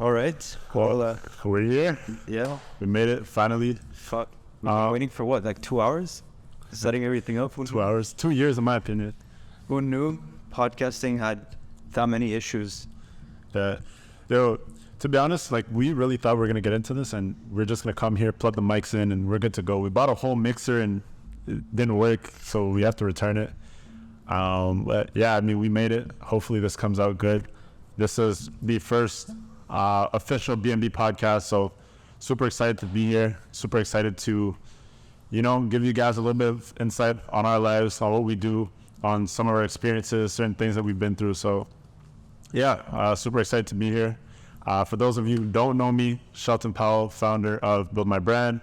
All right. Well, we're here. Yeah. We made it finally. Fuck. We've been waiting for what, like 2 hours? Setting everything up. 2 hours. 2 years, in my opinion. Who knew podcasting had that many issues? Yo, to be honest, like we really thought we were gonna get into this, and we're just gonna come here, plug the mics in, and we're good to go. We bought a whole mixer, and it didn't work, so we have to return it. But yeah, I mean, we made it. Hopefully, this comes out good. This is the first official BMB podcast, so super excited to be here. Super excited to, give you guys a little bit of insight on our lives, on what we do, on some of our experiences, certain things that we've been through. So yeah, super excited to be here. For those of you who don't know me, Shelton Powell, founder of BuildMyBrand,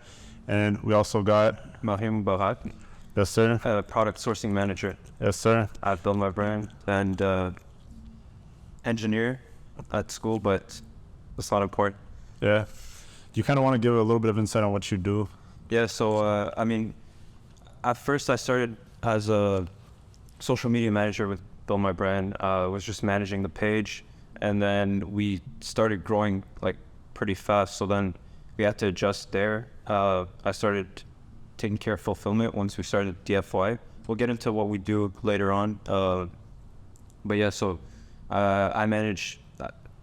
and we also got Mahim Bahat. Yes, sir. Product sourcing manager. Yes, sir. At BuildMyBrand, and engineer at school, but it's not important. Yeah. Do you kind of want to give a little bit of insight on what you do? Yeah, so I mean, at first I started as a social media manager with BuildMyBrand. Was just managing the page, and then we started growing like pretty fast. So then we had to adjust there. I started taking care of fulfillment once we started DFY. We'll get into what we do later on. But yeah, so I manage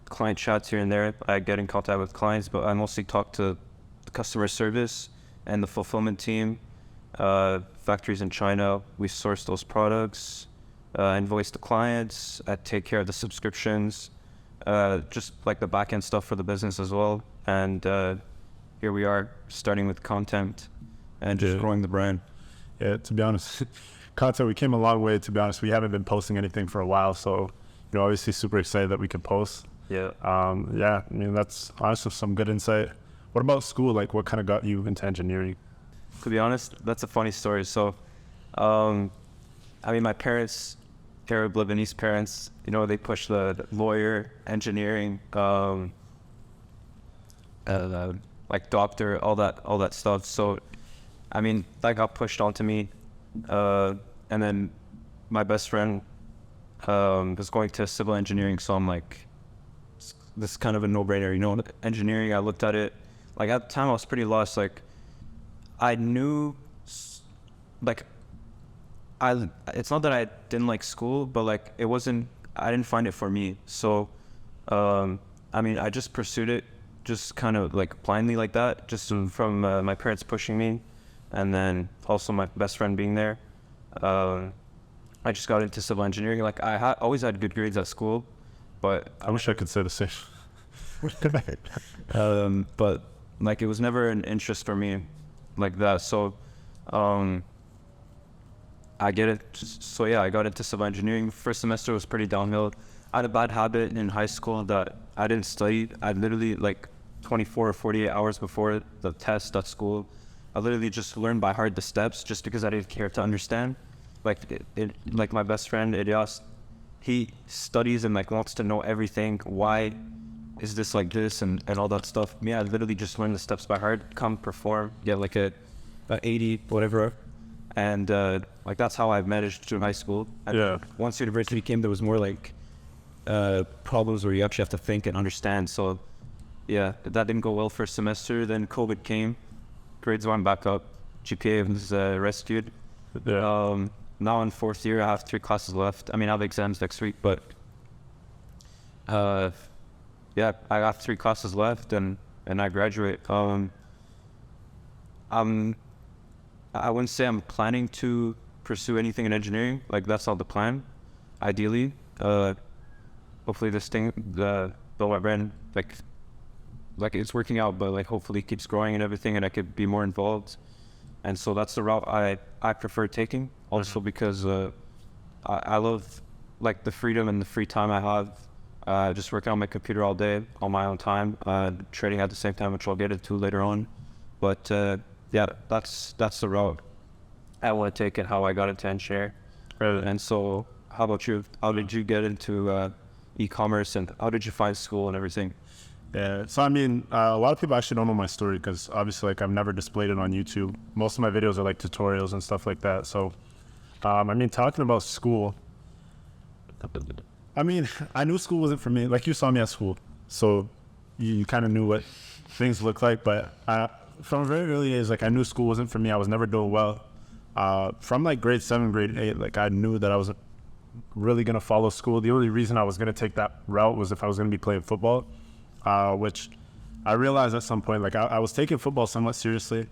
client chats here and there. I get in contact with clients, but I mostly talk to the customer service and the fulfillment team. Factories in China, we source those products, invoice the clients, take care of the subscriptions, just like the back end stuff for the business as well. And here we are starting with content and just growing the brand. Yeah, to be honest, content, we came a long way. To be honest, we haven't been posting anything for a while, so obviously super excited that we could post. Yeah. Yeah, I mean, that's honestly some good insight. What about school? Like, what kind of got you into engineering? To be honest, that's a funny story. So, I mean, my parents, Arab Lebanese parents, they push the lawyer, engineering, like doctor, all that stuff. So, I mean, that got pushed onto me. And then my best friend was going to civil engineering, so I'm like, this is kind of a no-brainer, engineering. I looked at it, like at the time I was pretty lost. Like I knew, like it's not that I didn't like school, but like I didn't find it for me. So, I mean, I just pursued it, just kind of like blindly like that, just from my parents pushing me, and then also my best friend being there. I just got into civil engineering. Like I always had good grades at school, but I wish I could say the same. But like it was never an interest for me like that. So I get it. So yeah, I got into civil engineering. First semester was pretty downhill. I had a bad habit in high school that I didn't study. I literally like 24 or 48 hours before the test at school, I literally just learned by heart the steps just because I didn't care to understand. Like like my best friend Ilyas, he studies and like wants to know everything. Why is this like this and all that stuff? Me, I literally just learned the steps by heart, come perform, get like a 80, whatever. And like that's how I've managed through high school. And yeah. Once university came, there was more like problems where you actually have to think and understand. So yeah, that didn't go well first semester. Then COVID came, grades went back up, GPA was rescued. Yeah. Now in fourth year, I have 3 classes left. I mean, I have exams next week, but yeah, I got 3 classes left, and I graduate. I wouldn't say I'm planning to pursue anything in engineering. Like that's not the plan. Ideally, hopefully this thing, the BuildMyBrand, like it's working out, but like hopefully it keeps growing and everything, and I could be more involved. And so that's the route I prefer taking. Also because I love like the freedom and the free time I have. Just working on my computer all day on my own time, trading at the same time, which I'll get into later on. But yeah, that's the route I want to take and how I got into engineering. And so how about you? How did you get into e-commerce, and how did you find school and everything? Yeah, so I mean, a lot of people actually don't know my story because obviously like I've never displayed it on YouTube. Most of my videos are like tutorials and stuff like that. So, I mean, talking about school, I mean, I knew school wasn't for me. Like you saw me at school. So you kind of knew what things looked like. But from a very early age, like I knew school wasn't for me. I was never doing well. From like grade 7, grade 8, like I knew that I wasn't really going to follow school. The only reason I was going to take that route was if I was going to be playing football, which I realized at some point, like I was taking football somewhat seriously,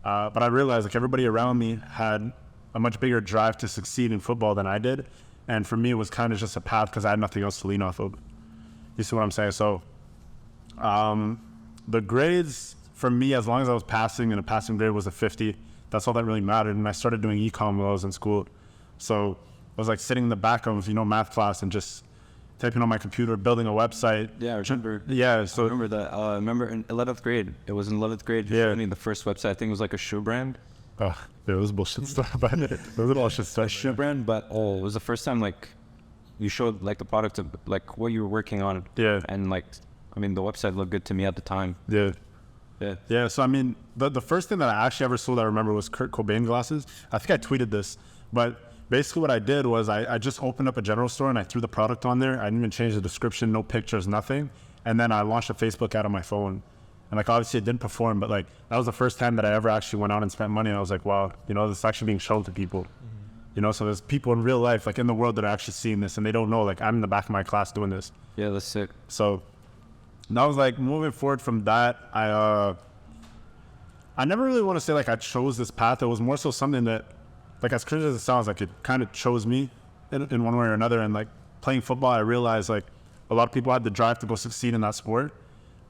but I realized like everybody around me had a much bigger drive to succeed in football than I did. And for me, it was kind of just a path because I had nothing else to lean off of. You see what I'm saying? So the grades for me, as long as I was passing and a passing grade was a 50, that's all that really mattered. And I started doing e-com while I was in school. So I was like sitting in the back of, math class and just typing on my computer, building a website. Yeah, I remember. Yeah, so I remember that. I remember in 11th grade. It was in 11th grade. You showed me the first website. I think it was like a shoe brand. Oh, there was bullshit stuff about it. There was bullshit stuff. A shoe brand, but it was the first time like you showed like the product of like what you were working on. Yeah. And like, I mean, the website looked good to me at the time. Yeah. Yeah. Yeah. So I mean, the first thing that I actually ever sold, I remember, was Kurt Cobain glasses. I think I tweeted this, but basically what I did was I just opened up a general store and I threw the product on there. I didn't even change the description, no pictures, nothing. And then I launched a Facebook ad on my phone. And like, obviously it didn't perform, but like that was the first time that I ever actually went out and spent money. And I was like, wow, this is actually being shown to people. So there's people in real life, like in the world, that are actually seeing this and they don't know, like I'm in the back of my class doing this. Yeah, that's sick. So that was like, moving forward from that, I never really want to say like I chose this path. It was more so something that, like, as crazy as it sounds, like it kind of chose me in one way or another. And like playing football, I realized like a lot of people had the drive to go succeed in that sport.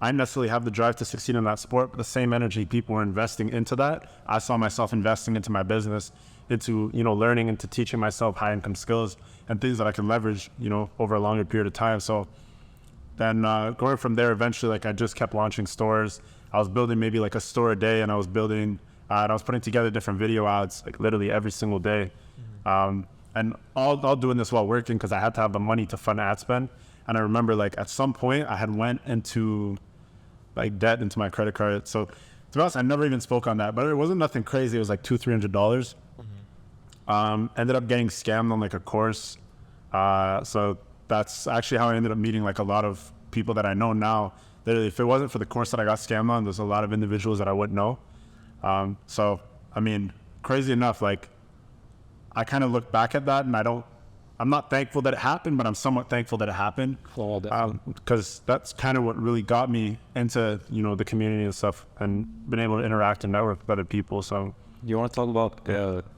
I didn't necessarily have the drive to succeed in that sport, but the same energy people were investing into that, I saw myself investing into my business, into, learning, into teaching myself high income skills and things that I could leverage, over a longer period of time. So then going from there, eventually, like I just kept launching stores. I was building maybe like a store a day, and I was building, and I was putting together different video ads, like literally every single day. And all doing this while working because I had to have the money to fund ad spend. And I remember like at some point I had went into like debt into my credit card. So to be honest, I never even spoke on that, but it wasn't nothing crazy. It was like $200-300. Ended up getting scammed on like a course. So that's actually how I ended up meeting like a lot of people that I know now. Literally, if it wasn't for the course that I got scammed on, there's a lot of individuals that I wouldn't know. So, I mean, crazy enough, like I kind of look back at that and I'm not thankful that it happened, but I'm somewhat thankful that it happened. Because that's kind of what really got me into, the community and stuff, and been able to interact and network with other people. So you want to talk about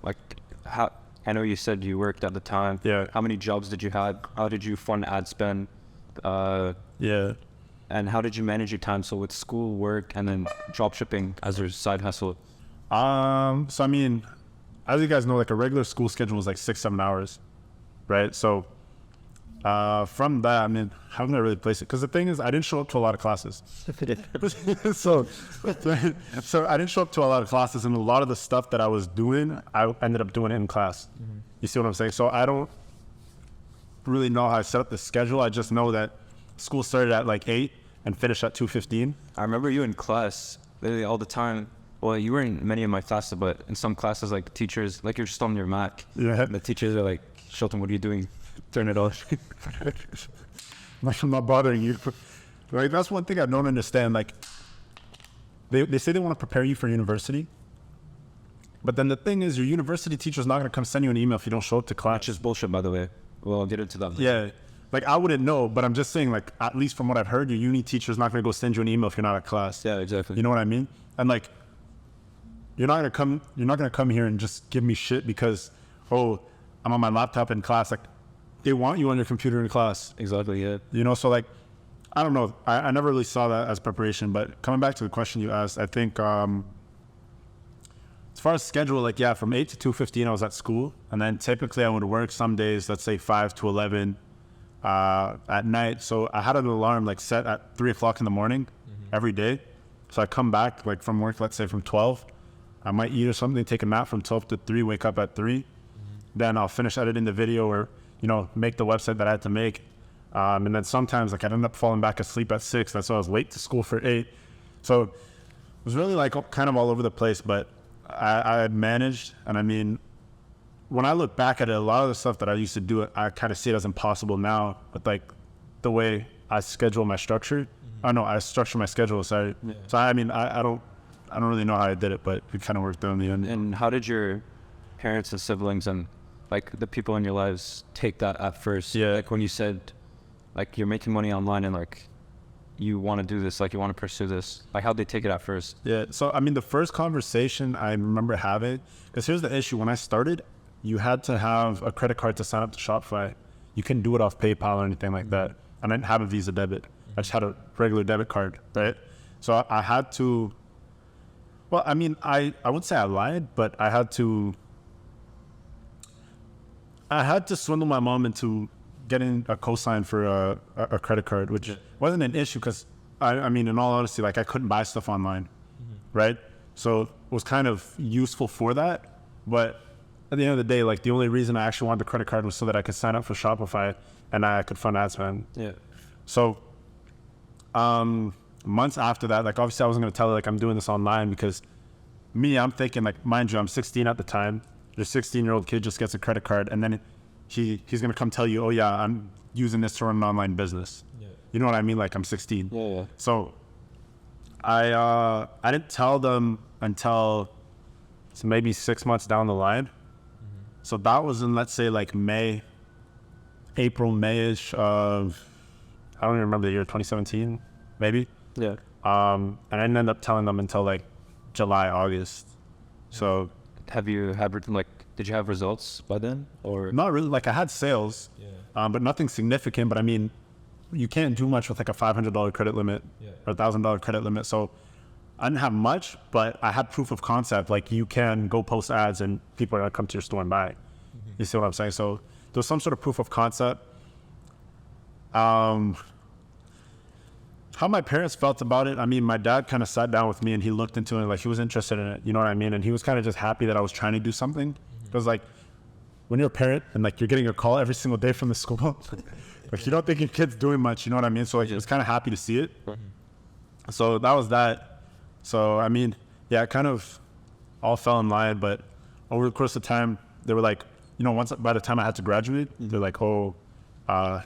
like how, I know you said you worked at the time. Yeah. How many jobs did you have? How did you fund ad spend? Yeah. And how did you manage your time? So with school, work, and then drop shipping as your side hustle. So I mean, as you guys know, like a regular school schedule is like 6-7 hours, right? So from that, I mean, how can I really place it? Because the thing is, I didn't show up to a lot of classes. so I didn't show up to a lot of classes, and a lot of the stuff that I was doing, I ended up doing it in class. You see what I'm saying? So I don't really know how I set up the schedule. I just know that school started at like 8 and finished at 2:15. I remember you in class literally all the time. Well, you were in many of my classes, but in some classes, like the teachers, like you're just on your Mac. Yeah. The teachers are like, Shelton, what are you doing? Turn it off. Like, I'm not bothering you. Like, that's one thing I don't understand. Like, they say they want to prepare you for university. But then the thing is, your university teacher's not going to come send you an email if you don't show up to class. Which is bullshit, by the way. Well, I'll get into that. Yeah. Like, I wouldn't know, but I'm just saying, like, at least from what I've heard, your uni teacher's not going to go send you an email if you're not at class. Yeah, exactly. You know what I mean? And like, you're not going to come here and just give me shit because, oh, I'm on my laptop in class. Like, they want you on your computer in class. Exactly, yeah. So like, I don't know. I never really saw that as preparation, but coming back to the question you asked, I think, as far as schedule, like, yeah, from 8 to 2:15, I was at school. And then typically I would work some days, let's say 5 to 11 at night. So I had an alarm like set at 3 o'clock in the morning every day. So I come back like from work, let's say from 12. I might eat or something, take a nap from 12 to 3, wake up at 3. Then I'll finish editing the video or, make the website that I had to make. And then sometimes like I'd end up falling back asleep at 6. That's why I was late to school for 8. So it was really like kind of all over the place, but I had managed. And I mean, when I look back at it, a lot of the stuff that I used to do, I kind of see it as impossible now. But like the way I schedule my structure, Oh no, I structured my schedule. So I mean, I don't really know how I did it, but it kind of worked out in the end. And how did your parents and siblings and like the people in your lives take that at first? Yeah. Like when you said, like you're making money online and like you want to do this, like you want to pursue this, like how'd they take it at first? Yeah. So I mean, the first conversation I remember having, because here's the issue: when I started, you had to have a credit card to sign up to Shopify. You couldn't do it off PayPal or anything like that. And I didn't have a Visa debit. I just had a regular debit card, right? So I had to. Well, I mean, I wouldn't say I lied, but I had to swindle my mom into getting a cosign for a credit card, which wasn't an issue because, I mean, in all honesty, like I couldn't buy stuff online, right? So it was kind of useful for that. But at the end of the day, like the only reason I actually wanted the credit card was so that I could sign up for Shopify and I could fund ad spend. Yeah. So months after that, like obviously I wasn't going to tell her like I'm doing this online because I'm thinking like, mind you, I'm 16 at the time. Your 16-year-old kid just gets a credit card and then he's going to come tell you, oh yeah, I'm using this to run an online business. Yeah. You know what I mean? Like I'm 16. Yeah. So I didn't tell them until maybe 6 months down the line. So that was in, let's say like April, May-ish of, I don't even remember the year, 2017, maybe. Yeah. And I didn't end up telling them until like July, August. So Have you had like, did you have results by then or? not really, like I had sales, but nothing significant. But I mean, you can't do much with like a $500 credit limit or $1,000 credit limit. So I didn't have much, but I had proof of concept. Like you can go post ads and people are gonna come to your store and buy. You see what I'm saying? So there's some sort of proof of concept. How my parents felt about it, I mean, my dad kind of sat down with me and he looked into it, like he was interested in it, you know what I mean? And he was kind of just happy that I was trying to do something. Because like, when you're a parent and like you're getting a call every single day from the school, like you don't think your kid's doing much, you know what I mean? So like, he was kind of happy to see it. So that was that. So, I mean, yeah, it kind of all fell in line, but over the course of time, they were like, you know, by the time I had to graduate, they're like, oh,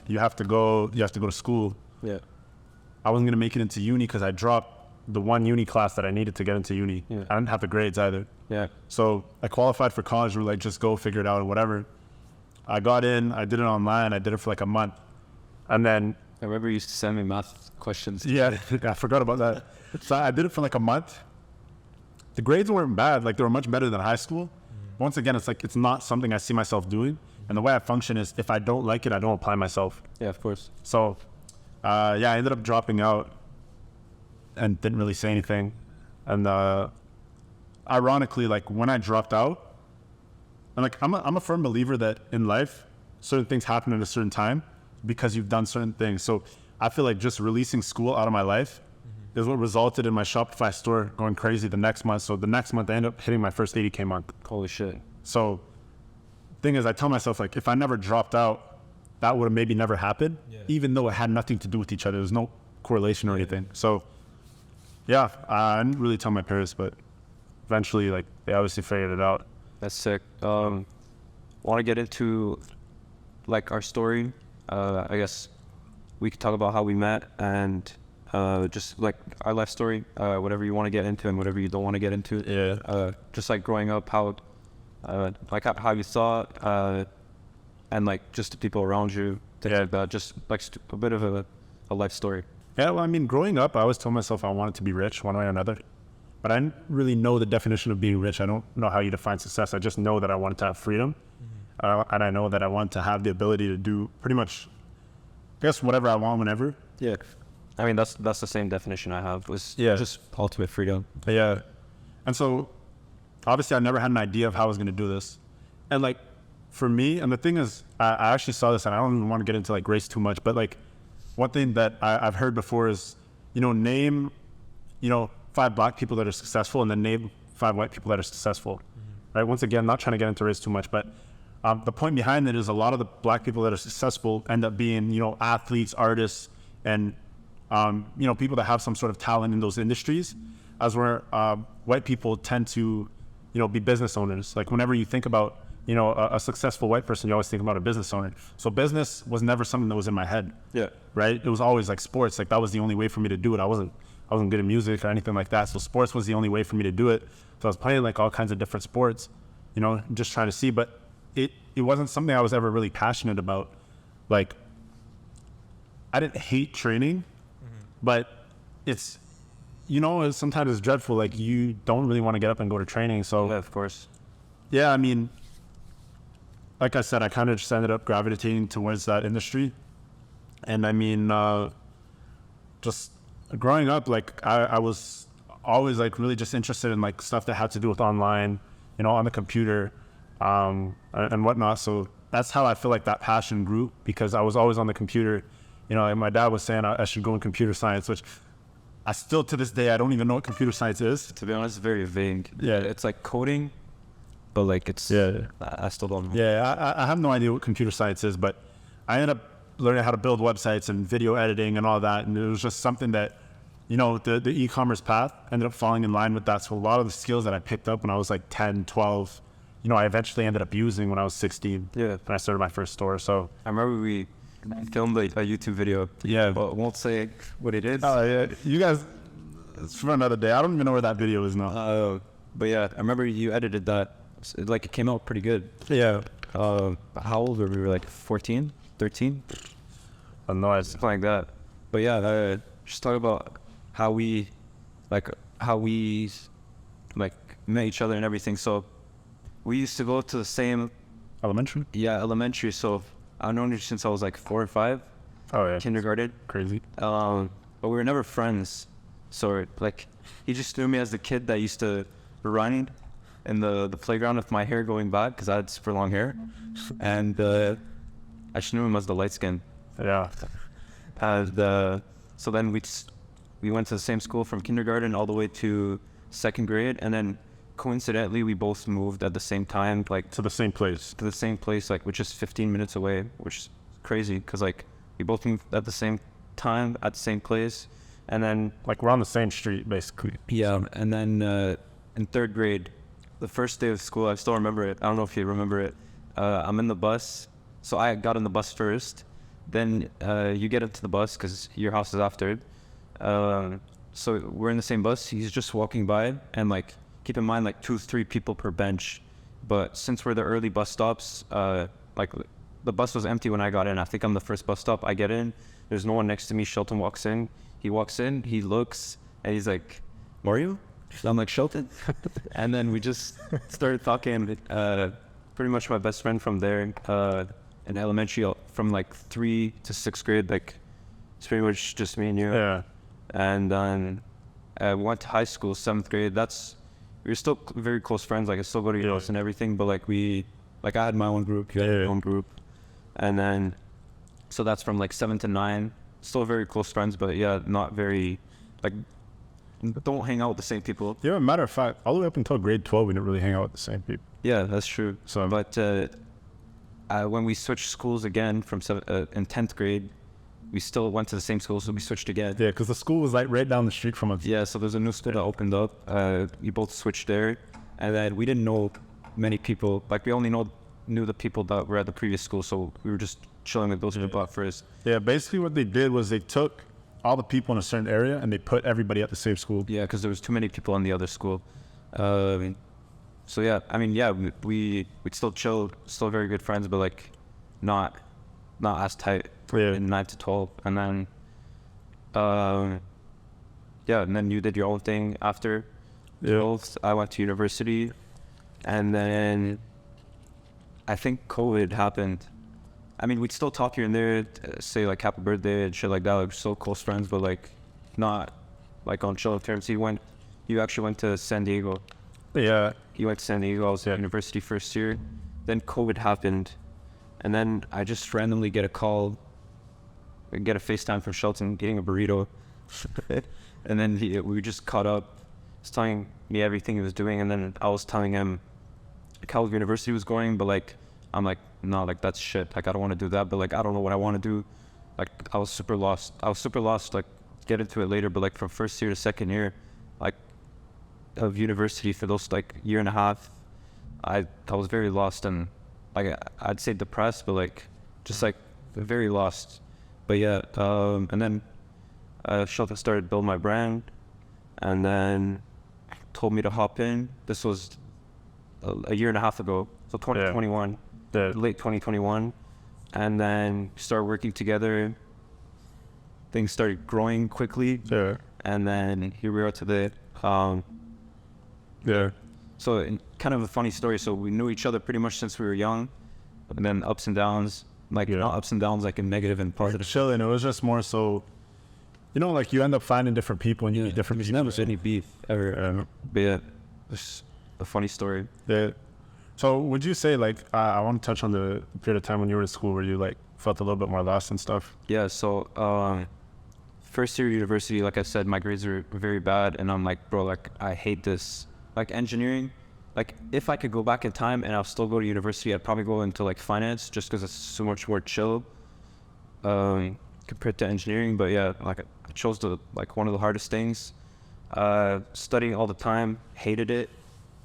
you have to go to school. Yeah. I wasn't going to make it into uni because I dropped the one uni class that I needed to get into uni. Yeah. I didn't have the grades either. Yeah. So I qualified for college. We were like, just go figure it out or whatever. I got in, I did it online. I did it for like a month. And then I remember you used to send me math questions. Yeah, I forgot about that. So I did it for like a month. The grades weren't bad. Like they were much better than high school. Once again, it's like, it's not something I see myself doing. And the way I function is if I don't like it, I don't apply myself. Yeah, of course. So I ended up dropping out and didn't really say anything. And ironically, like when I dropped out, and like I'm a firm believer that in life, certain things happen at a certain time because you've done certain things. So I feel like just releasing school out of my life is what resulted in my Shopify store going crazy the next month. So the next month I ended up hitting my first 80K month. Holy shit. So thing is, I tell myself like, if I never dropped out, that would have maybe never happened, even though it had nothing to do with each other. There's no correlation or anything. So yeah, I didn't really tell my parents, but eventually like they obviously figured it out. That's sick. Want to get into like our story? I guess we could talk about how we met and just like our life story, whatever you want to get into and whatever you don't want to get into. Yeah. Just like growing up, how you thought, and like just the people around you, things like that. Just like a bit of a life story. Yeah, well, I mean, growing up, I always told myself I wanted to be rich one way or another. But I didn't really know the definition of being rich. I don't know how you define success. I just know that I wanted to have freedom. And I know that I want to have the ability to do pretty much, I guess, whatever I want whenever. Yeah. I mean, that's the same definition I have, was just ultimate freedom. Yeah. And so, obviously, I never had an idea of how I was going to do this. And, like, for me, and the thing is, I actually saw this, and I don't even want to get into, like, race too much, but, like, one thing that I've heard before is, name, 5 black people that are successful, and then name 5 white people that are successful. Right? Once again, not trying to get into race too much, but the point behind it is a lot of the black people that are successful end up being, athletes, artists, and, people that have some sort of talent in those industries, as where white people tend to, be business owners. Like whenever you think about you know, a successful white person, you always think about a business owner. So business was never something that was in my head. Yeah. Right? It was always like sports. Like that was the only way for me to do it. I wasn't good at music or anything like that. So sports was the only way for me to do it. So I was playing like all kinds of different sports, you know, just trying to see. But it wasn't something I was ever really passionate about. Like, I didn't hate training, but it's, you know, sometimes it's dreadful. Like you don't really want to get up and go to training. So Yeah, of course. yeah, I mean, like I said, I kind of just ended up gravitating towards that industry. And I mean, just growing up, like I was always like really just interested in like stuff that had to do with online, you know, on the computer, and whatnot. So that's how I feel like that passion grew, because I was always on the computer. You know, and my dad was saying I should go in computer science, which I still to this day, I don't even know what computer science is. To be honest, very vague. Yeah. It's like coding, but like it's, I still don't know. Yeah, I have no idea what computer science is, but I ended up learning how to build websites and video editing and all that. And it was just something that, you know, the e-commerce path ended up falling in line with that. So a lot of the skills that I picked up when I was like 10, 12, you know, I eventually ended up using when I was 16. Yeah. When I started my first store. So I remember we filmed a YouTube video. yeah. But won't say what it is. Oh yeah, you guys, it's for another day. I don't even know where that video is now. But yeah, I remember you edited that. Like it came out pretty good. Yeah. How old were we? We were like 14, 13? No, Something like that. But yeah, just talk about how we met each other and everything. So we used to go to the same elementary. elementary. So I've known you since I was like 4 or 5. Oh yeah. Kindergarten. Crazy. But we were never friends. So like he just knew me as the kid that used to run in the playground with my hair going back because I had super long hair, and I just knew him as the light skin. Yeah. And so then we went to the same school from kindergarten all the way to 2nd grade, and then coincidentally we both moved at the same time, like To the same place. like which is 15 minutes away, which is crazy because like we both moved at the same time at the same place, and then Like we're on the same street, basically. yeah, and then in 3rd grade, the first day of school, I still remember it. I don't know if you remember it. I'm in the bus, so I got in the bus first. Then you get into the bus because your house is after. So we're in the same bus. He's just walking by, and like keep in mind like 2-3 people per bench. But since we're the early bus stops, like the bus was empty when I got in. I think I'm the first bus stop. I get in. There's no one next to me. Shelton walks in. He walks in. He looks, and he's like, "Mario?" So I'm like, "Shelton," and then we just started talking. Pretty much my best friend from there. In elementary, from like 3 to 6th grade, like it's pretty much just me and you. Yeah. And then we went to high school, 7th grade. We were still very close friends. Like I still go to your house and everything, but like I had my own group, you had your own group, and then so that's from like 7 to 9. Still very close friends, but yeah, not very like don't hang out with the same people. Yeah, matter of fact, all the way up until grade 12, we didn't really hang out with the same people. Yeah, that's true. So, but when we switched schools again from in 10th grade, we still went to the same school, so we switched again. yeah, because the school was like right down the street from us. Yeah, so there's a new school that opened up. We both switched there, and then we didn't know many people. Like we only knew the people that were at the previous school, so we were just chilling with those people at first. Yeah, basically what they did was they took all the people in a certain area and they put everybody at the same school. Yeah, because there was too many people in the other school. So yeah, I mean, yeah, we'd still chill, still very good friends, but like not as tight in 9 to 12. And then yeah, and then you did your own thing after 12. I went to university, and then I think COVID happened. I mean, we'd still talk here and there, say like happy birthday and shit like that. Like so close friends, but like not like on chill terms. You actually went to San Diego. Yeah. You went to San Diego. I was at university first year. Then COVID happened, and then I just randomly get a call, get a FaceTime from Shelton getting a burrito, and then we just caught up. He's telling me everything he was doing, and then I was telling him like how university was going, but like I'm like, no, like that's shit. Like I don't want to do that, but like I don't know what I want to do. Like I was super lost. Like get into it later, but like from first year to 2nd year, like of university for those like year and a half, I was very lost, and like I'd say depressed, but like just like very lost. But yeah, and then Shelton started Build My Brand, and then told me to hop in. This was a year and a half ago, so 2021, late 2021, and then started working together. Things started growing quickly, and then here we are today. So kind of a funny story. So we knew each other pretty much since we were young, and then ups and downs, like not ups and downs, like in negative and positive. Chilling. It was just more so, you know, like you end up finding different people and you meet different people. Never any beef ever. But yeah, it's a funny story. Yeah. So would you say, like, I want to touch on the period of time when you were in school where you like felt a little bit more lost and stuff? Yeah. So first year university, like I said, my grades were very bad, and I'm like, bro, like I hate this. Like engineering, like if I could go back in time and I'll still go to university, I'd probably go into like finance just because it's so much more chill compared to engineering. But yeah, like I chose like one of the hardest things. Studying all the time, hated it.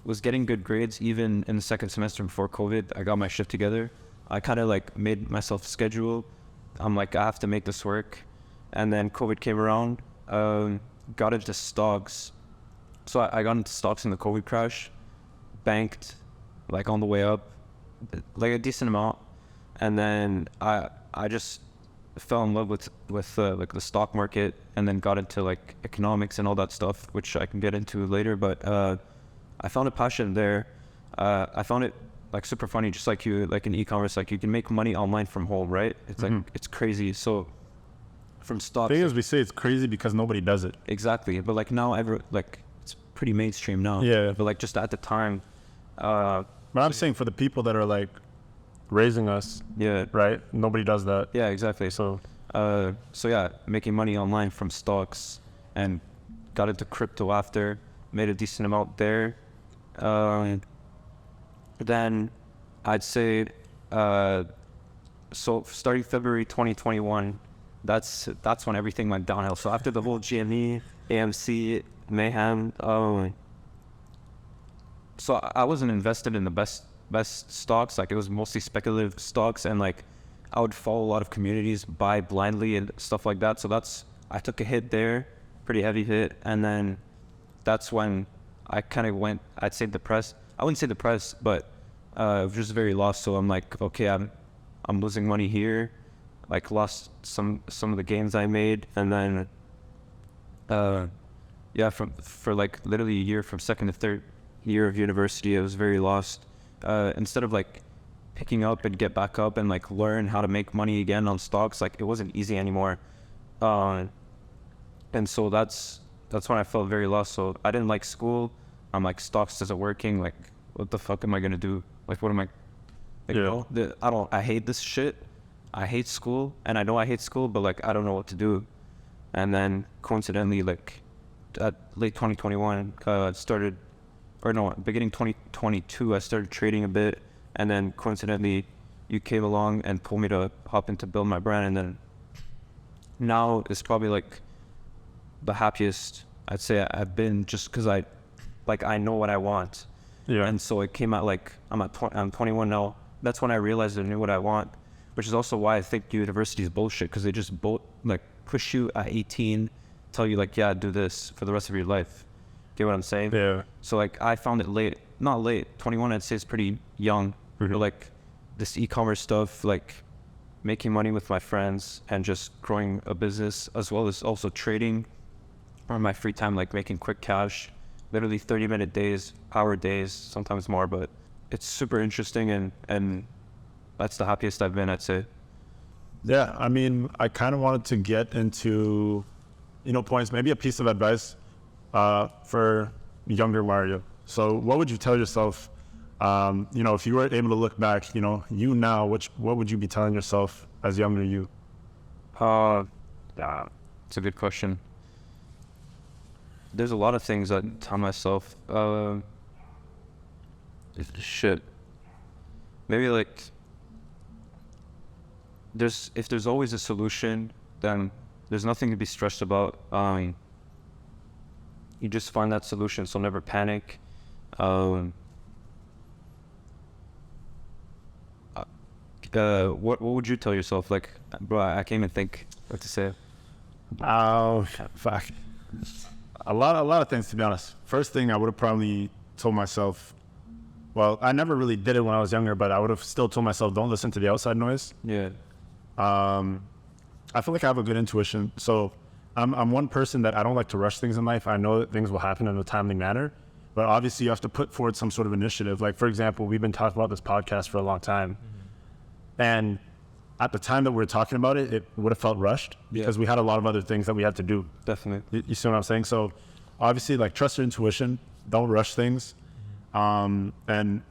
Was getting good grades even in the second semester before COVID. I got my shit together. I kind of like made myself a schedule. I'm like, I have to make this work. And then COVID came around, got into stocks. So I got into stocks in the COVID crash, banked like on the way up, like a decent amount. And then I just fell in love with like the stock market, and then got into like economics and all that stuff, which I can get into later. But I found a passion there. I found it like super funny, just like like in e-commerce, like you can make money online from home, right? It's like, it's crazy. So from stocks. The thing is, we say it's crazy because nobody does it. Exactly. But like now it's pretty mainstream now. Yeah. But like just at the time. But I'm saying for the people that are like raising us. Yeah. Right? Nobody does that. Yeah, exactly. So yeah, making money online from stocks, and got into crypto after, made a decent amount there. Then I'd say, so starting February 2021, that's when everything went downhill. So after the whole GME, AMC, mayhem, so I wasn't invested in the best stocks. Like it was mostly speculative stocks, and like I would follow a lot of communities, buy blindly and stuff like that. So I took a hit there, pretty heavy hit, and then that's when I kind of went, I'd say depressed. I wouldn't say depressed, but was just very lost. So I'm like, okay, I'm losing money here. Like lost some of the gains I made, and then yeah, for like literally a year, from second to third year of university, I was very lost. Instead of like picking up and get back up and like learn how to make money again on stocks, like it wasn't easy anymore. And so that's when I felt very lost. So I didn't like school. I'm like, stocks isn't working. Like, what the fuck am I gonna do? Like, what am I? Like, Yeah. I hate this shit. I hate school, and I know I hate school, but like I don't know what to do. And then coincidentally, like at late 2021, beginning 2022, I started trading a bit, and then coincidentally, you came along and told me to hop into Build My Brand, and then now it's probably like the happiest I'd say I've been, just because I know what I want. Yeah. And so it came out like I'm 21 now. That's when I realized I knew what I want, which is also why I think university is bullshit, because they just like push you at 18, tell you like, yeah, do this for the rest of your life. Get what I'm saying? Yeah. So like I found it not late, 21 I'd say is pretty young, but like this e-commerce stuff, like making money with my friends and just growing a business, as well as also trading on my free time, like making quick cash, literally 30-minute days, hour days, sometimes more, but it's super interesting, and that's the happiest I've been, I'd say. Yeah, I mean, I kind of wanted to get into, points, maybe a piece of advice for younger Mario. So what would you tell yourself, if you were able to look back, you now, what would you be telling yourself as younger you? Yeah, it's a good question. There's a lot of things I tell myself. Shit. Maybe like, if there's always a solution, then there's nothing to be stressed about. You just find that solution, so never panic. what would you tell yourself? Like, bro, I can't even think what to say. Oh, fuck. A lot of things, to be honest. First thing I would have probably told myself, well, I never really did it when I was younger, but I would have still told myself, don't listen to the outside noise. Yeah. I feel like I have a good intuition. So I'm one person that I don't like to rush things in life. I know that things will happen in a timely manner, but obviously you have to put forward some sort of initiative. Like, for example, we've been talking about this podcast for a long time. And at the time that we were talking about it, it would have felt rushed because we had a lot of other things that we had to do. Definitely. You see what I'm saying? So obviously, like, trust your intuition. Don't rush things. And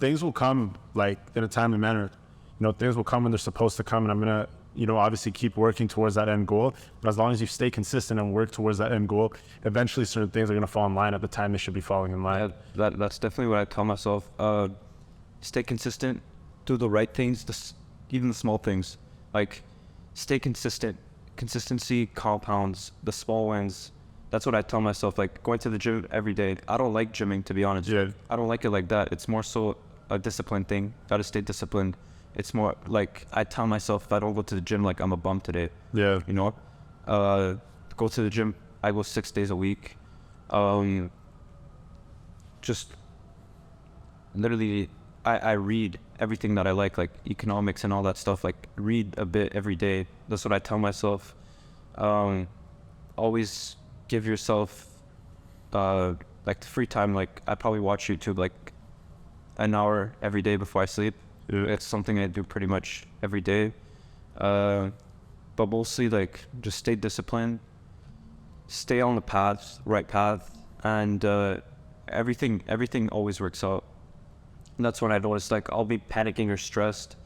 things will come, like, in a timely manner. Things will come when they're supposed to come. And I'm going to, obviously keep working towards that end goal. But as long as you stay consistent and work towards that end goal, eventually certain things are going to fall in line at the time they should be falling in line. Yeah, that's definitely what I tell myself. Stay consistent, do the right things, even the small things. Like, stay consistent. Consistency compounds the small wins. That's what I tell myself, like, going to the gym every day. I don't like gymming, to be honest. Yeah. I don't like it like that. It's more so a discipline thing. Gotta stay disciplined. It's more like, I tell myself, if I don't go to the gym, like, I'm a bum today. Yeah. Go to the gym. I go 6 days a week. Just literally, I read everything that I like economics and all that stuff. Like, read a bit every day. That's what I tell myself. Always give yourself like the free time. Like, I probably watch YouTube like an hour every day before I sleep. Yeah. It's something I do pretty much every day. But mostly, like, just stay disciplined, stay on the right path, and everything always works out. And that's when I noticed, like, I'll be panicking or stressed,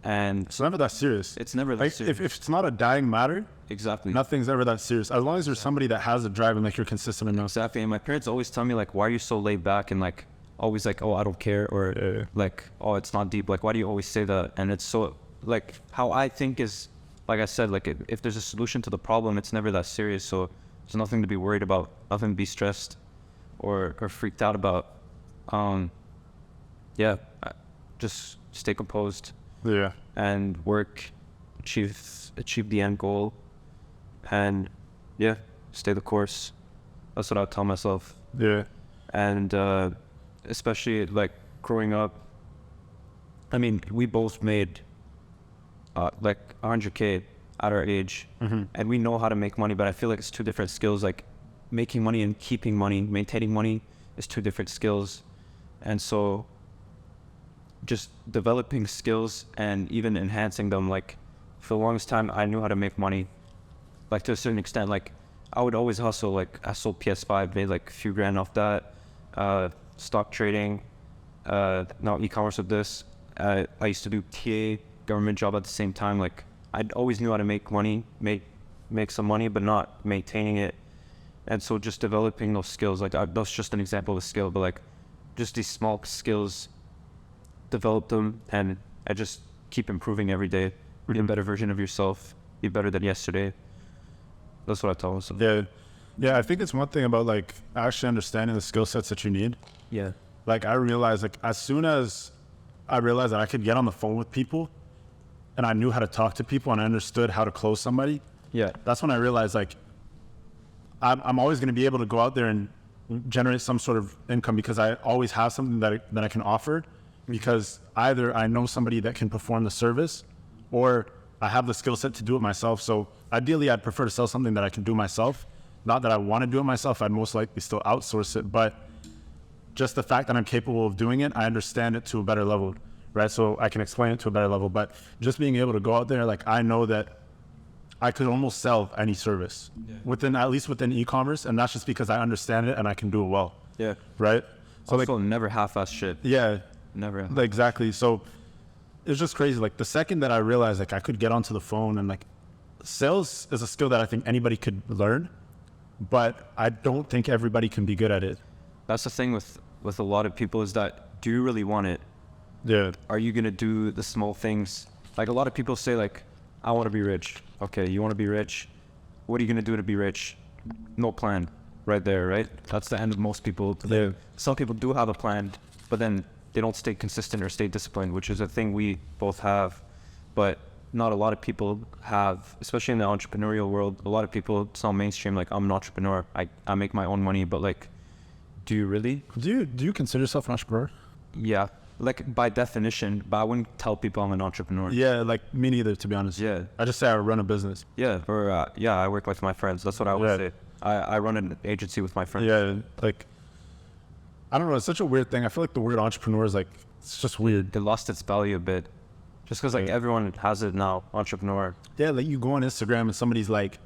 and It's never that serious. it's never that Like, serious. if it's not a dying matter, Exactly. nothing's ever that serious. As long as there's somebody that has a drive and, like, you're consistent enough. Exactly. And my parents always tell me, like, why are you so laid back, and, like, always like, oh, I don't care, or Yeah. like, oh, it's not deep. Like, why do you always say that? And it's so, like, how I think is, like I said, like, if there's a solution to the problem, it's never that serious. So there's nothing to be worried about, nothing to be stressed or freaked out about. Just stay composed Yeah. and work, achieve the end goal, and stay the course. That's what I'll tell myself. Yeah. And especially, like, growing up, I mean, we both made like 100K at our age, and we know how to make money, but I feel like it's two different skills. Like, making money and keeping money, maintaining money is two different skills. And so just developing skills and even enhancing them. Like, for the longest time, I knew how to make money, like, to a certain extent. Like, I would always hustle. Like, I sold PS5, made like a few grand off that. Stock trading, now e-commerce with this. I used to do TA, government job at the same time. Like, I always knew how to make money, make some money, but not maintaining it. And so just developing those skills, like, that's just an example of a skill, but, like, just these small skills, develop them, and I just keep improving every day. Be a better version of yourself, be better than yesterday. That's what I tell myself. Yeah, I think it's one thing about, like, actually understanding the skill sets that you need. Yeah. Like, I realized, like, as soon as I realized that I could get on the phone with people and I knew how to talk to people and I understood how to close somebody, Yeah. that's when I realized, like, I'm always going to be able to go out there and generate some sort of income because I always have something that I can offer, because either I know somebody that can perform the service or I have the skill set to do it myself. So ideally, I'd prefer to sell something that I can do myself. Not that I want to do it myself. I'd most likely still outsource it, but just the fact that I'm capable of doing it, I understand it to a better level, right? So I can explain it to a better level. But just being able to go out there, like, I know that I could almost sell any service at least within e-commerce, and that's just because I understand it and I can do it well. Yeah. Right? So, Also, never half-ass shit. yeah, Never. exactly. So it's just crazy. Like, the second that I realized, like, I could get onto the phone, and, like, sales is a skill that I think anybody could learn, but I don't think everybody can be good at it. That's the thing with a lot of people, is that, do you really want it? Yeah. Are you going to do the small things? Like, a lot of people say, like, I want to be rich. Okay, you want to be rich? What are you going to do to be rich? No plan. Right there, right? That's the end of most people. Yeah. Some people do have a plan, but then they don't stay consistent or stay disciplined, which is a thing we both have, but not a lot of people have, especially in the entrepreneurial world. A lot of people, it's not mainstream, like I'm an entrepreneur, I make my own money, but like, do you really? Do you consider yourself an entrepreneur? Yeah, like by definition, but I wouldn't tell people I'm an entrepreneur. Yeah, like me neither, to be honest. Yeah. I just say I run a business. Yeah, or yeah, I work with my friends. That's what I would Yeah. say. I run an agency with my friends. Yeah, like, I don't know, it's such a weird thing. I feel like the word entrepreneur is like, it's just weird. It lost its value a bit, just because like everyone has it now, entrepreneur. Yeah, like you go on Instagram and somebody's like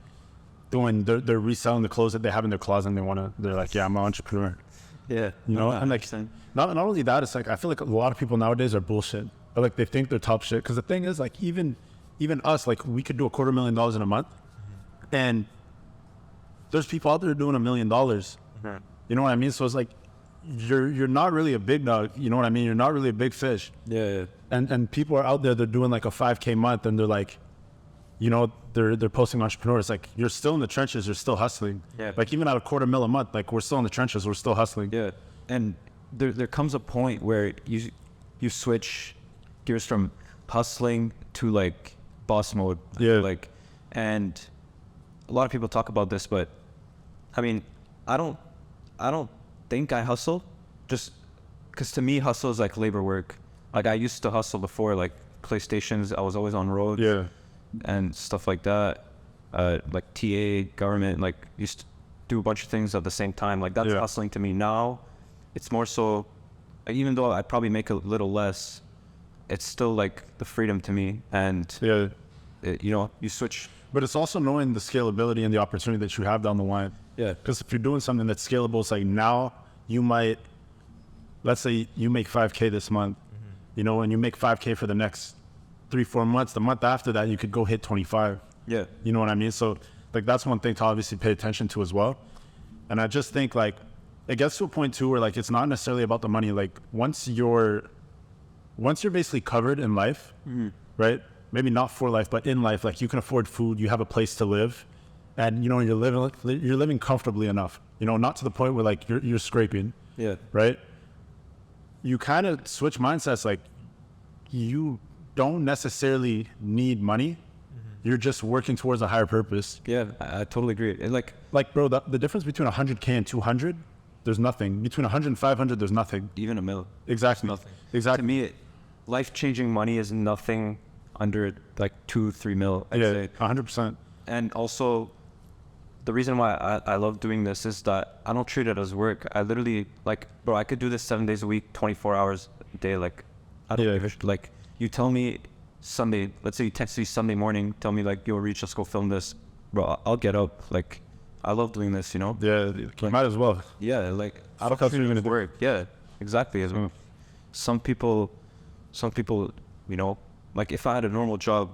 they're reselling the clothes that they have in their closet and they're like, yeah, I'm an entrepreneur. Yeah, You know, and like, not only that, it's like, I feel like a lot of people nowadays are bullshit. Or like they think they're top shit. Because the thing is, like, even us, like, we could do $250,000 in a month, and there's people out there doing $1 million. You know what I mean? So it's like, you're not really a big dog. You know what I mean? You're not really a big fish. Yeah. And people are out there, they're doing like a 5K month, and they're like, you know, they're posting entrepreneurs. Like, you're still in the trenches, you're still hustling. Yeah. Like, even at $250,000 a month, like, we're still in the trenches, we're still hustling. Yeah, and there comes a point where you switch gears from hustling to like boss mode. Yeah. Like, and a lot of people talk about this, but I mean, I don't think I hustle, just because to me hustle is like labor work. Like, I used to hustle before, like PlayStations. I was always on road. Yeah. And stuff like that. Like TA, government, like used to do a bunch of things at the same time. Like, that's hustling to me. Now it's more so, even though I probably make a little less, it's still like the freedom to me. And Yeah. you know, you switch. But it's also knowing the scalability and the opportunity that you have down the line. Yeah. Because if you're doing something that's scalable, it's like, now you might, let's say you make 5K this month, you know, and you make 5K for the next 3-4 months. The month after that, you could go hit 25. Yeah. You know what I mean? So like, that's one thing to obviously pay attention to as well. And I just think, like, it gets to a point too where, like, it's not necessarily about the money. Like, once you're basically covered in life, right? Maybe not for life, but in life, like, you can afford food, you have a place to live, and, you know, you're living comfortably enough, you know, not to the point where like you're scraping. Yeah. Right? You kind of switch mindsets. Like, you don't necessarily need money. You're just working towards a higher purpose. Yeah, I totally agree. And like, bro, the difference between 100K and 200, there's nothing. Between 100 and 500, there's nothing. even a mil. Exactly. Nothing. Exactly. To me, life-changing money is nothing under like 2-3 mil, I'd say. 100%. And also, the reason why I love doing this is that I don't treat it as work. I literally, like, bro, I could do this 7 days a week, 24 hours a day. Like, I don't give a shit. Like, you tell me Sunday, let's say you text me Sunday morning, tell me like, yo, Reach, let's go film this. Bro, I'll get up. Like, I love doing this, you know? Yeah, you might as well. Yeah, like, I Fuck don't else treat are you it gonna as do? work. Yeah, exactly. As well. Some people, you know, like, if I had a normal job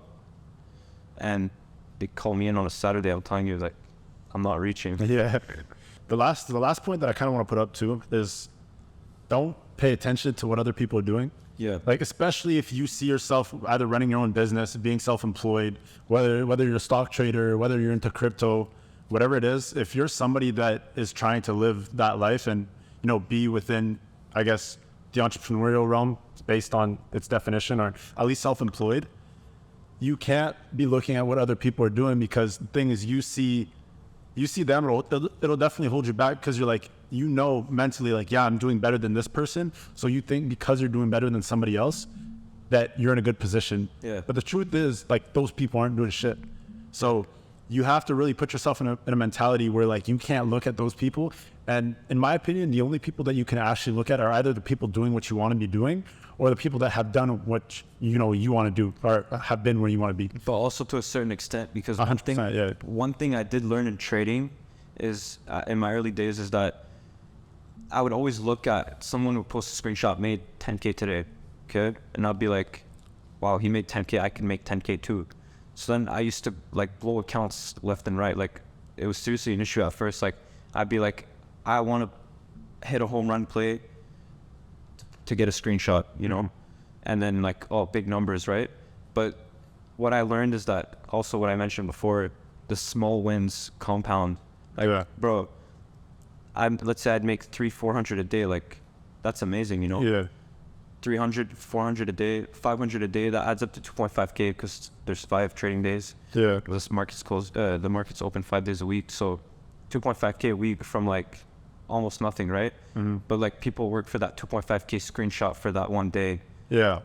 and they call me in on a Saturday, I'm telling you, like, I'm not reaching. Yeah. The last point that I kind of want to put up too is, don't pay attention to what other people are doing. Yeah. Like, especially if you see yourself either running your own business, being self-employed, whether you're a stock trader, whether you're into crypto, whatever it is, if you're somebody that is trying to live that life and, you know, be within, I guess, the entrepreneurial realm based on its definition, or at least self-employed, you can't be looking at what other people are doing, because the thing is, you see them, it'll definitely hold you back, because you're like, you know, mentally, like, yeah, I'm doing better than this person. So you think because you're doing better than somebody else that you're in a good position. Yeah. But the truth is, like, those people aren't doing shit. So you have to really put yourself in a mentality where, like, you can't look at those people. And in my opinion, the only people that you can actually look at are either the people doing what you want to be doing, or the people that have done what, you know, you want to do, or have been where you want to be. But also to a certain extent, because 100%, one thing I did learn in trading is, in my early days, is that I would always look at someone who posts a screenshot, made 10K today, okay? And I'd be like, wow, he made 10K, I can make 10K too. So then I used to like blow accounts left and right. Like, it was seriously an issue at first. Like, I'd be like, I want to hit a home run play to get a screenshot, you know? And then like, oh, big numbers, right? But what I learned is that, also what I mentioned before, the small wins compound. Like, bro, let's say I'd make 300-400 a day. Like, that's amazing, you know? Yeah. 300, 400 a day, 500 a day. That adds up to 2.5K because there's 5 trading days. Yeah. This market's closed. The market's open 5 days a week. So 2.5K a week from like almost nothing, right? But like people work for that 2.5K screenshot for that one day. Yeah.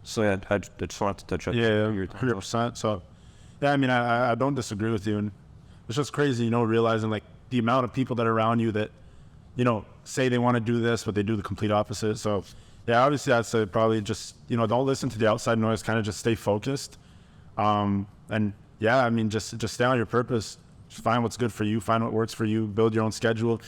So yeah, I just wanted to touch on. Yeah, 100%. So, yeah, I mean, I don't disagree with you, and it's just crazy, you know, realizing like the amount of people that are around you that, you know, say they want to do this, but they do the complete opposite. So, yeah, obviously, I'd say probably just, you know, don't listen to the outside noise. Kind of just stay focused, and yeah, I mean, just stay on your purpose. Just find what's good for you. Find what works for you. Build your own schedule.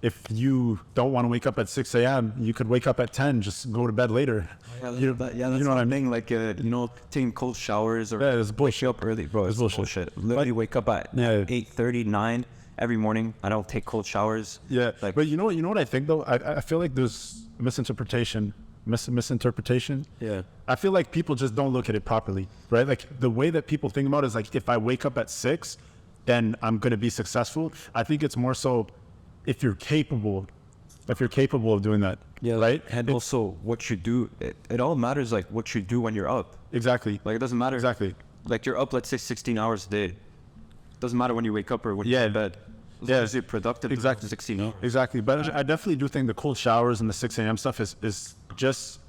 If you don't want to wake up at 6 a.m., you could wake up at 10. Just go to bed later. Yeah, you that's know what I mean? Like, you know, taking cold showers or Yeah, it's bullshit. wake up early, bro. It's bullshit. Literally wake up at Yeah. 8:30, 9 every morning. I don't take cold showers. Yeah, Like, but you know what I think though? I feel like there's misinterpretation. yeah. I feel like people just don't look at it properly, right? Like the way that people think about it is like, if I wake up at 6, then I'm going to be successful. I think it's more so if you're capable of doing that. Yeah, right. And also what you do, it all matters, like what you do when you're up. Exactly. Like it doesn't matter. Exactly. Like you're up, let's say 16 hours a day. Doesn't matter when you wake up or when you go to bed. As long as you're productive. Exactly. 16 hours. Exactly. But I definitely do think the cold showers and the 6 a.m. stuff is just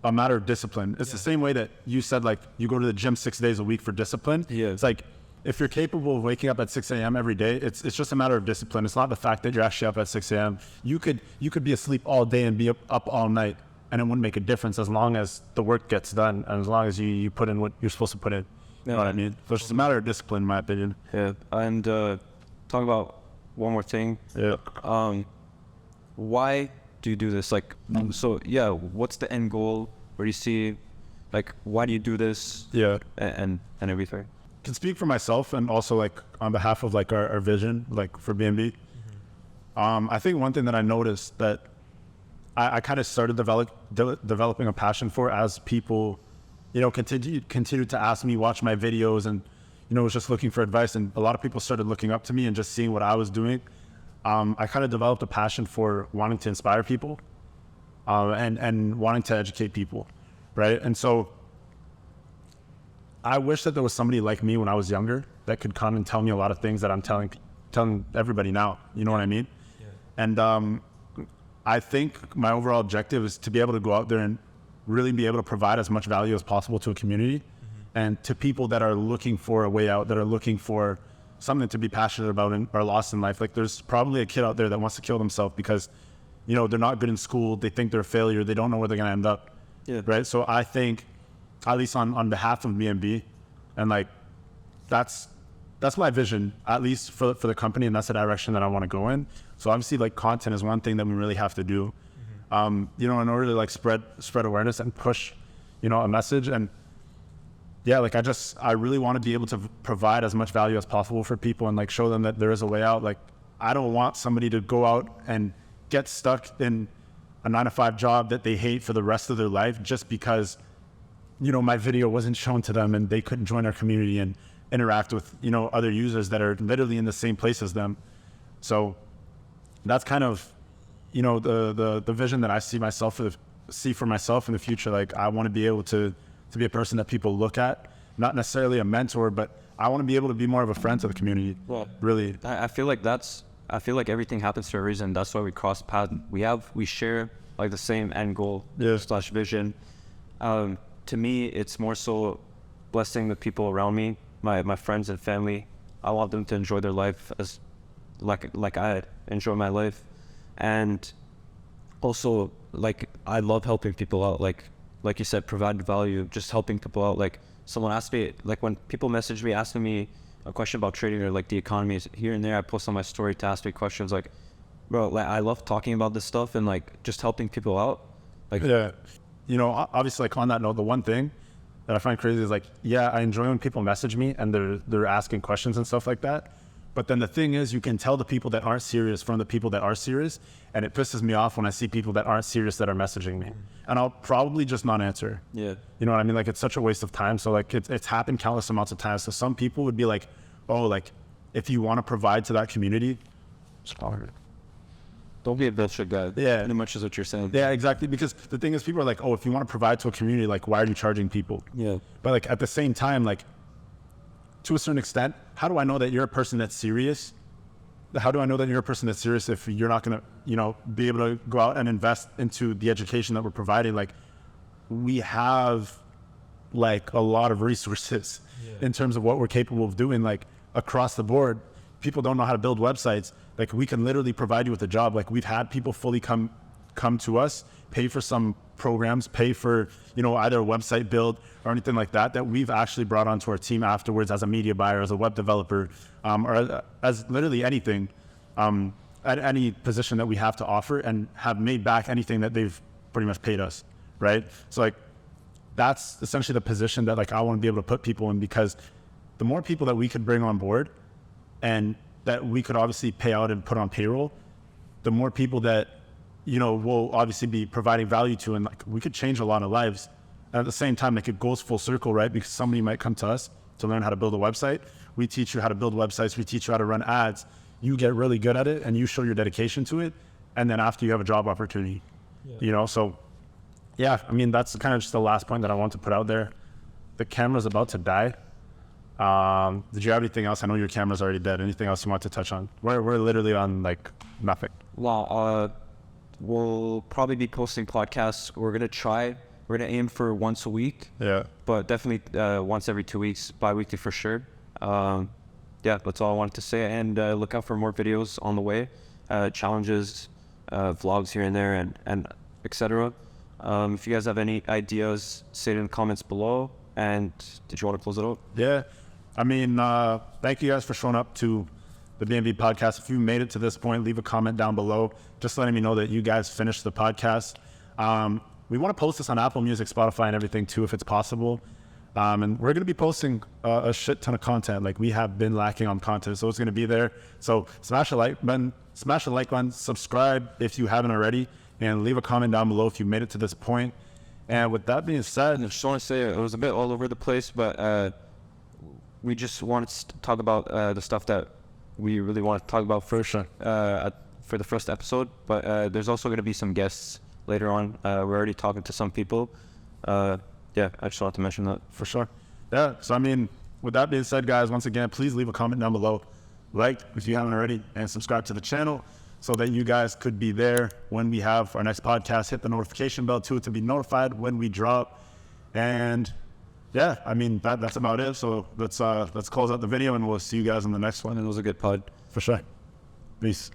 a matter of discipline. It's the same way that you said, like, you go to the gym 6 days a week for discipline. Yeah. It's like, if you're capable of waking up at 6 a.m. every day, it's just a matter of discipline. It's not the fact that you're actually up at 6 a.m. You could be asleep all day and be up all night, and it wouldn't make a difference as long as the work gets done and as long as you put in what you're supposed to put in. You know what I mean? So it's just a matter of discipline, in my opinion. Yeah. And talk about one more thing. Yeah. Why do you do this? Like, so yeah, what's the end goal? Where do you see, like, why do you do this? Yeah. And everything. Can speak for myself and also like on behalf of like our vision, like for BMB. I think one thing that I noticed that I kind of started developing a passion for as people, you know, continued to ask me, watch my videos, and, you know, was just looking for advice. And a lot of people started looking up to me and just seeing what I was doing. I kind of developed a passion for wanting to inspire people, and wanting to educate people, right? And so I wish that there was somebody like me when I was younger that could come and tell me a lot of things that I'm telling everybody now. You know what I mean? Yeah. And I think my overall objective is to be able to go out there and really be able to provide as much value as possible to a community, and to people that are looking for a way out, that are looking for something to be passionate about and are lost in life. Like, there's probably a kid out there that wants to kill themselves because, you know, they're not good in school. They think they're a failure. They don't know where they're going to end up. Yeah. Right. So I think, at least on behalf of BMB, and like, that's my vision, at least for the company, and that's the direction that I want to go in. So obviously, like, content is one thing that we really have to do, you know, in order to like spread awareness and push, you know, a message. And yeah, like, I really want to be able to provide as much value as possible for people and like show them that there is a way out. Like, I don't want somebody to go out and get stuck in a 9-to-5 job that they hate for the rest of their life just because, you know, my video wasn't shown to them and they couldn't join our community and interact with, you know, other users that are literally in the same place as them. So that's kind of, you know, the vision that I see for myself in the future. Like, I want to be able to be a person that people look at, not necessarily a mentor, but I want to be able to be more of a friend to the community. Well, really. I feel like everything happens for a reason. That's why we cross paths. We share like the same end goal / vision. To me, it's more so blessing the people around me, my friends and family. I want them to enjoy their life as like I enjoy my life. And also, like, I love helping people out. Like you said, provide value, just helping people out. Like, someone asked me, like, when people message me asking me a question about trading or like the economy, here and there I post on my story to ask me questions. Like, bro, like, I love talking about this stuff and like just helping people out. Like, yeah. You know, obviously, like, on that note, the one thing that I find crazy is like, yeah, I enjoy when people message me and they're asking questions and stuff like that. But then the thing is, you can tell the people that aren't serious from the people that are serious. And it pisses me off when I see people that aren't serious that are messaging me. And I'll probably just not answer. Yeah. You know what I mean? Like, it's such a waste of time. So like, it's happened countless amounts of times. So some people would be like, oh, like, if you want to provide to that community, Don't be a bullshit guy. Yeah. Pretty much is what you're saying. Yeah, exactly. Because the thing is, people are like, oh, if you want to provide to a community, like, why are you charging people? Yeah. But like at the same time, like to a certain extent, how do I know that you're a person that's serious? How do I know that you're a person that's serious if you're not going to, you know, be able to go out and invest into the education that we're providing? Like, we have like a lot of resources in terms of what we're capable of doing, like across the board. People don't know how to build websites. Like, we can literally provide you with a job. Like, we've had people fully come to us, pay for some programs, pay for, you know, either a website build or anything like that, that we've actually brought onto our team afterwards as a media buyer, as a web developer, or as literally anything, at any position that we have to offer, and have made back anything that they've pretty much paid us, right? So like, that's essentially the position that like I want to be able to put people in, because the more people that we could bring on board and that we could obviously pay out and put on payroll, the more people that, you know, we'll obviously be providing value to, and like we could change a lot of lives. And at the same time, like, it goes full circle, right? Because somebody might come to us to learn how to build a website. We teach you how to build websites. We teach you how to run ads. You get really good at it and you show your dedication to it. And then after, you have a job opportunity, you know? So yeah, I mean, that's kind of just the last point that I want to put out there. The camera's about to die. Did you have anything else? I know your camera's already dead. Anything else you want to touch on? We're literally on like nothing. Well, we'll probably be posting podcasts. We're going to aim for once a week. Yeah. But definitely once every 2 weeks, bi-weekly for sure. Yeah, that's all I wanted to say. And look out for more videos on the way, challenges, vlogs here and there, and etc. If you guys have any ideas, say it in the comments below. And did you want to close it out? Yeah. I mean, thank you guys for showing up to the BMB podcast. If you made it to this point, leave a comment down below, just letting me know that you guys finished the podcast. We want to post this on Apple Music, Spotify, and everything too, if it's possible. And we're going to be posting a shit ton of content. Like, we have been lacking on content, so it's going to be there. So smash the like button, subscribe if you haven't already, and leave a comment down below if you made it to this point. And with that being said, I just want to say it was a bit all over the place, but we just wanted to talk about the stuff that we really want to talk about first for the first episode. But there's also going to be some guests later on. We're already talking to some people. Yeah, I just wanted to mention that. For sure. Yeah, so I mean, with that being said, guys, once again, please leave a comment down below. Like if you haven't already, and subscribe to the channel, so that you guys could be there when we have our next podcast. Hit the notification bell too to be notified when we drop. And yeah, I mean, that's about it. So let's close out the video, and we'll see you guys in the next one. And it was a good pod. For sure. Peace.